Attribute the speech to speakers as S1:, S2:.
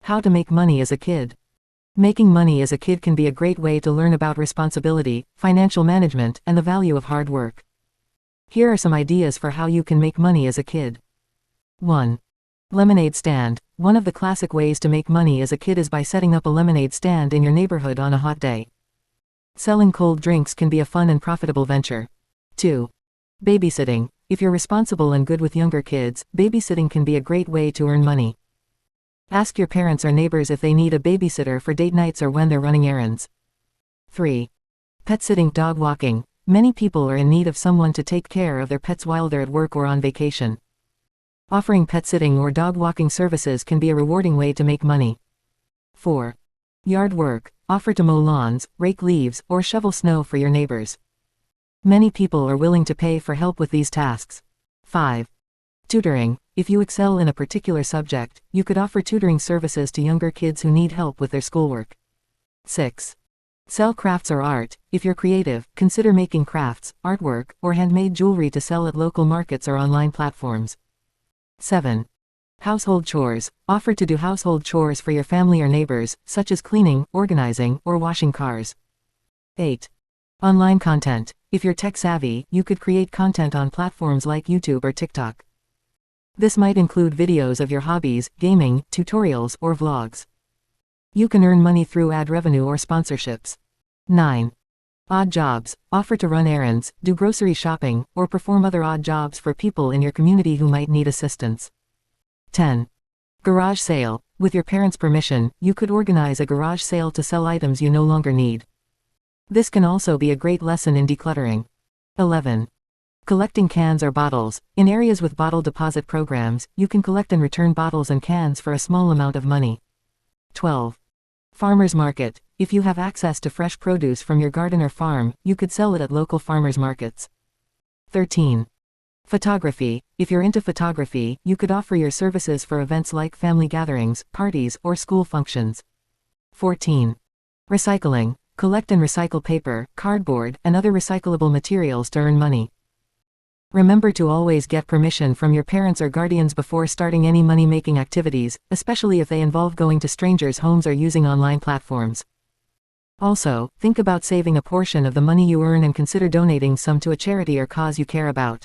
S1: How to make money as a kid. Making money as a kid can be a great way to learn about responsibility, financial management, and the value of hard work. Here are some ideas for how you can make money as a kid. 1. Lemonade stand. One of the classic ways to make money as a kid is by setting up a lemonade stand in your neighborhood on a hot day. Selling cold drinks can be a fun and profitable venture. 2. Babysitting. If you're responsible and good with younger kids, babysitting can be a great way to earn money. Ask your parents or neighbors if they need a babysitter for date nights or when they're running errands. 3. Pet sitting. Dog walking. Many people are in need of someone to take care of their pets while they're at work or on vacation. Offering pet sitting or dog walking services can be a rewarding way to make money. 4. Yard work. Offer to mow lawns, rake leaves, or shovel snow for your neighbors. Many people are willing to pay for help with these tasks. 5. Tutoring. If you excel in a particular subject, you could offer tutoring services to younger kids who need help with their schoolwork. 6. Sell crafts or art. If you're creative, consider making crafts, artwork, or handmade jewelry to sell at local markets or online platforms. 7. Household chores. Offer to do household chores for your family or neighbors, such as cleaning, organizing, or washing cars. 8. Online content. If you're tech-savvy, you could create content on platforms like YouTube or TikTok. This might include videos of your hobbies, gaming, tutorials, or vlogs. You can earn money through ad revenue or sponsorships. 9. Odd jobs. Offer to run errands, do grocery shopping, or perform other odd jobs for people in your community who might need assistance. 10. Garage sale. With your parents' permission, you could organize a garage sale to sell items you no longer need. This can also be a great lesson in decluttering. 11. Collecting cans or bottles. In areas with bottle deposit programs, you can collect and return bottles and cans for a small amount of money. 12. Farmers market. If you have access to fresh produce from your garden or farm, you could sell it at local farmers markets. 13. Photography. If you're into photography, you could offer your services for events like family gatherings, parties, or school functions. 14. Recycling. Collect and recycle paper, cardboard, and other recyclable materials to earn money. Remember to always get permission from your parents or guardians before starting any money-making activities, especially if they involve going to strangers' homes or using online platforms. Also, think about saving a portion of the money you earn and consider donating some to a charity or cause you care about.